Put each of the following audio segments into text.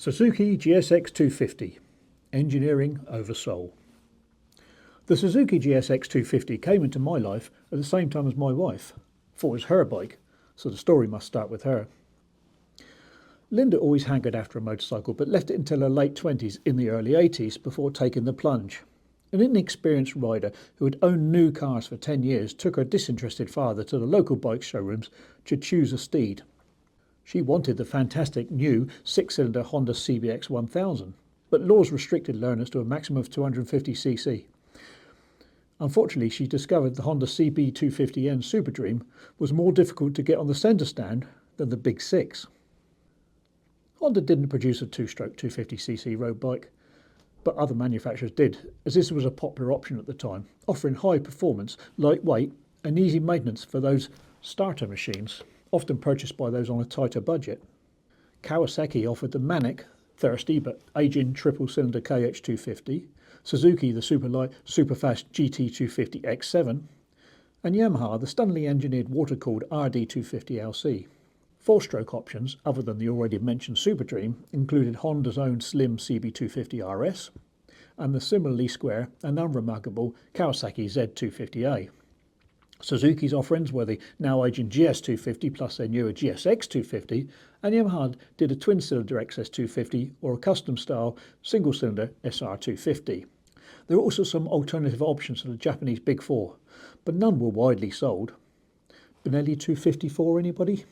Suzuki GSX250, Engineering over Soul. The Suzuki GSX250 came into my life at the same time as my wife. Thought it was her bike, so the story must start with her. Linda always hankered after a motorcycle, but left it until her late 20s in the early 80s before taking the plunge. An inexperienced rider who had owned new cars for 10 years took her disinterested father to the local bike showrooms to choose a steed. She wanted the fantastic new 6-cylinder Honda CBX1000, but laws restricted learners to a maximum of 250cc. Unfortunately, she discovered the Honda CB250N Super Dream was more difficult to get on the centre stand than the Big Six. Honda didn't produce a two-stroke 250cc road bike, but other manufacturers did, as this was a popular option at the time, offering high performance, lightweight and easy maintenance for those starter machines, often purchased by those on a tighter budget. Kawasaki offered the manic, thirsty but aging triple-cylinder KH250, Suzuki the superlight, superfast GT250X7, and Yamaha the stunningly engineered water-cooled RD250LC. Four-stroke options, other than the already mentioned Super Dream, included Honda's own slim CB250RS and the similarly square and unremarkable Kawasaki Z250A. Suzuki's offerings were the now aging GS250 plus their newer GSX250, and Yamaha did a twin-cylinder XS250 or a custom-style single-cylinder SR250. There were also some alternative options to the Japanese Big Four, but none were widely sold. Benelli 254, anybody?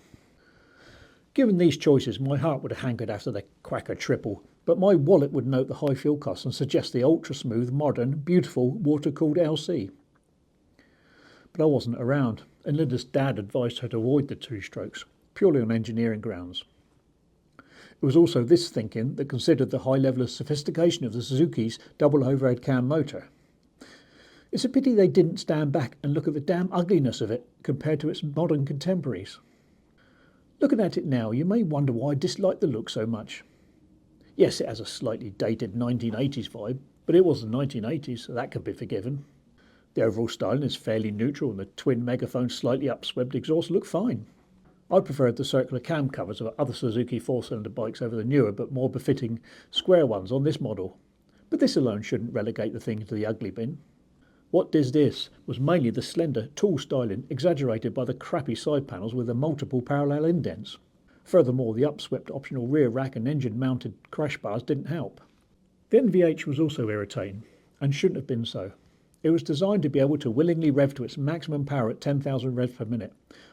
Given these choices, my heart would have hankered after the Quacker Triple, but my wallet would note the high fuel costs and suggest the ultra-smooth, modern, beautiful, water-cooled LC. But I wasn't around, and Linda's dad advised her to avoid the two-strokes, purely on engineering grounds. It was also this thinking that considered the high level of sophistication of the Suzuki's double overhead cam motor. It's a pity they didn't stand back and look at the damn ugliness of it compared to its modern contemporaries. Looking at it now, you may wonder why I dislike the look so much. Yes, it has a slightly dated 1980s vibe, but it was the 1980s, so that could be forgiven. The overall styling is fairly neutral and the twin megaphone slightly upswept exhaust look fine. I preferred the circular cam covers of other Suzuki four-cylinder bikes over the newer but more befitting square ones on this model, but this alone shouldn't relegate the thing to the ugly bin. What did this was mainly the slender, tall styling exaggerated by the crappy side panels with the multiple parallel indents. Furthermore, the upswept optional rear rack and engine-mounted crash bars didn't help. The NVH was also irritating, and shouldn't have been so. It was designed to be able to willingly rev to its maximum power at 10,000 revs per minute,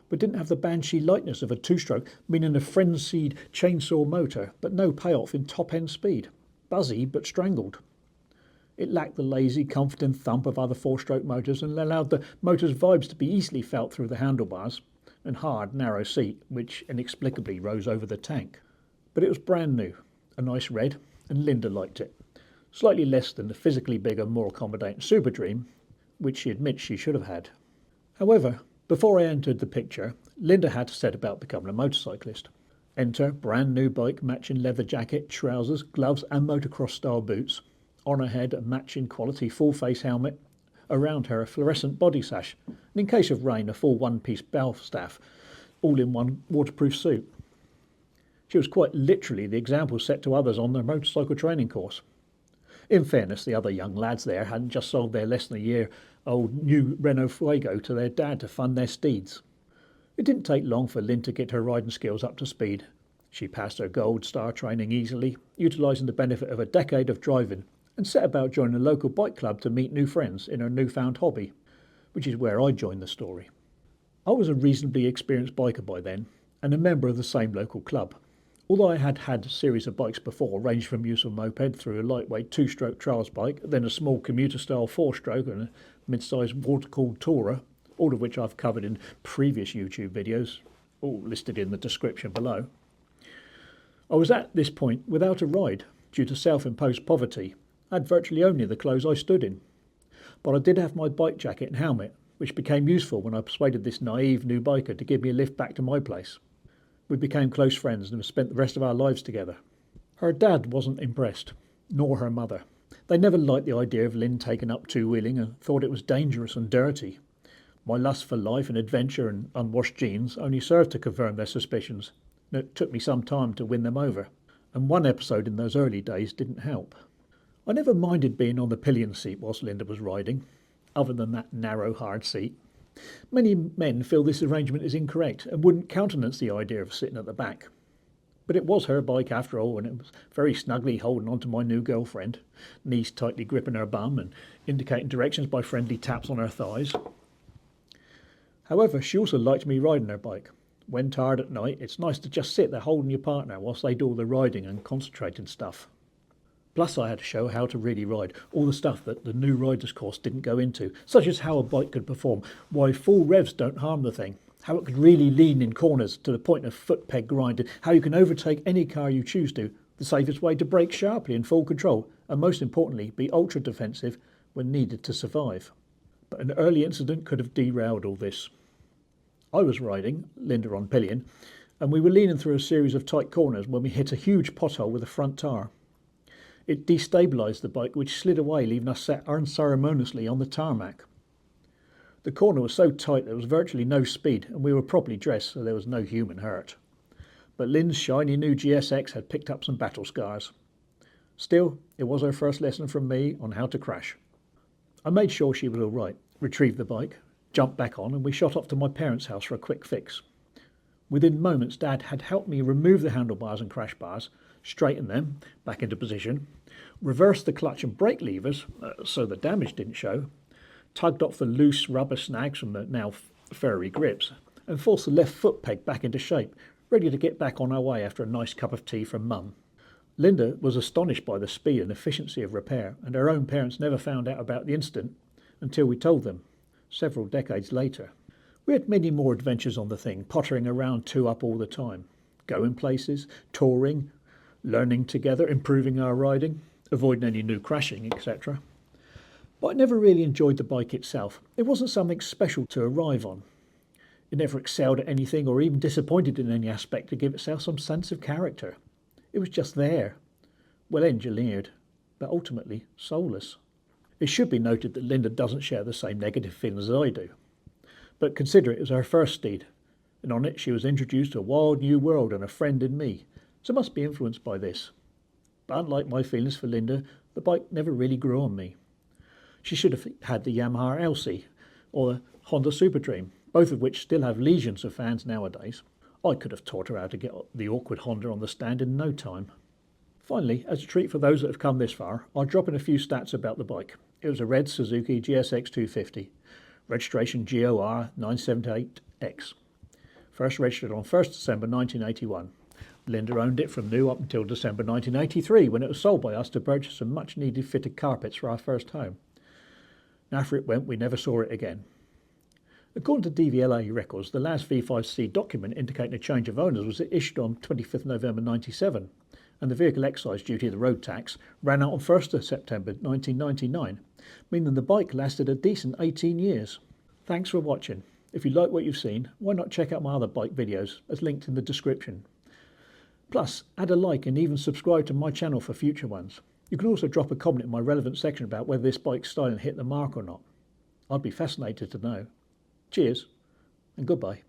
but didn't have the banshee lightness of a two-stroke, meaning a frenzied chainsaw motor, but no payoff in top-end speed. Buzzy, but strangled. It lacked the lazy, comforting thump of other four-stroke motors and allowed the motor's vibes to be easily felt through the handlebars and hard, narrow seat, which inexplicably rose over the tank. But it was brand new, a nice red, and Linda liked it. Slightly less than the physically bigger, more accommodating Super Dream, which she admits she should have had. However, before I entered the picture, Linda had to set about becoming a motorcyclist. Enter brand new bike matching leather jacket, trousers, gloves and motocross-style boots. On her head a matching quality full-face helmet, around her a fluorescent body sash, and in case of rain a full one-piece bell staff, all in one waterproof suit. She was quite literally the example set to others on their motorcycle training course. In fairness, the other young lads there hadn't just sold their less than a year old new Renault Fuego to their dad to fund their steeds. It didn't take long for Lynn to get her riding skills up to speed. She passed her gold star training easily, utilising the benefit of a decade of driving, and set about joining a local bike club to meet new friends in her newfound hobby, which is where I joined the story. I was a reasonably experienced biker by then, and a member of the same local club. Although I had had a series of bikes before, ranged from use of moped through a lightweight two-stroke trials bike, then a small commuter-style four-stroke and a mid-sized water-cooled tourer, all of which I've covered in previous YouTube videos, all listed in the description below. I was at this point without a ride, due to self-imposed poverty. I had virtually only the clothes I stood in. But I did have my bike jacket and helmet, which became useful when I persuaded this naive new biker to give me a lift back to my place. We became close friends and have spent the rest of our lives together. Her dad wasn't impressed, nor her mother. They never liked the idea of Lynn taking up two-wheeling and thought it was dangerous and dirty. My lust for life and adventure and unwashed jeans only served to confirm their suspicions, and it took me some time to win them over. and one episode in those early days didn't help. I never minded being on the pillion seat whilst Linda was riding, other than that narrow, hard seat. Many men feel this arrangement is incorrect and wouldn't countenance the idea of sitting at the back. But it was her bike after all, and it was very snugly holding on to my new girlfriend, knees tightly gripping her bum and indicating directions by friendly taps on her thighs. However, she also liked me riding her bike. When tired at night, it's nice to just sit there holding your partner whilst they do all the riding and concentrating stuff. Plus I had to show how to really ride, all the stuff that the new riders course didn't go into, such as how a bike could perform, why full revs don't harm the thing, how it could really lean in corners to the point of foot peg grinding, how you can overtake any car you choose to, the safest way to brake sharply in full control, and most importantly, be ultra defensive when needed to survive. But an early incident could have derailed all this. I was riding, Linda on pillion, and we were leaning through a series of tight corners when we hit a huge pothole with a front tyre. It destabilised the bike, which slid away, leaving us sat unceremoniously on the tarmac. The corner was so tight there was virtually no speed, and we were properly dressed, so there was no human hurt. But Lynn's shiny new GSX had picked up some battle scars. Still, it was her first lesson from me on how to crash. I made sure she was all right, retrieved the bike, jumped back on, and we shot off to my parents' house for a quick fix. Within moments, Dad had helped me remove the handlebars and crash bars, straighten them back into position, reverse the clutch and brake levers so the damage didn't show, tugged off the loose rubber snags from the now furry grips, and forced the left foot peg back into shape, ready to get back on our way after a nice cup of tea from Mum. Linda was astonished by the speed and efficiency of repair, and her own parents never found out about the incident until we told them, several decades later. We had many more adventures on the thing, pottering around two up all the time, going places, touring, learning together, improving our riding, avoiding any new crashing, etc. But I never really enjoyed the bike itself. It wasn't something special to arrive on. It never excelled at anything or even disappointed in any aspect to give itself some sense of character. It was just there, well engineered, but ultimately soulless. It should be noted that Linda doesn't share the same negative feelings as I do. But consider it was her first steed, and on it she was introduced to a wild new world and a friend in me, so must be influenced by this. But unlike my feelings for Linda, the bike never really grew on me. She should have had the Yamaha LC or the Honda Super Dream, both of which still have legions of fans nowadays. I could have taught her how to get the awkward Honda on the stand in no time. Finally, as a treat for those that have come this far, I'll drop in a few stats about the bike. It was a red Suzuki GSX250, registration GOR 978X. First registered on 1st December 1981. Linda owned it from new up until December 1983, when it was sold by us to purchase some much needed fitted carpets for our first home. And after it went, we never saw it again. According to DVLA records, the last V5C document indicating a change of owners was issued on 25th November 97, and the vehicle excise duty of the road tax ran out on 1st of September 1999, meaning the bike lasted a decent 18 years. Thanks for watching. If you like what you've seen, why not check out my other bike videos, as linked in the description. Plus, add a like and even subscribe to my channel for future ones. You can also drop a comment in my relevant section about whether this bike's styling hit the mark or not. I'd be fascinated to know. Cheers, and goodbye.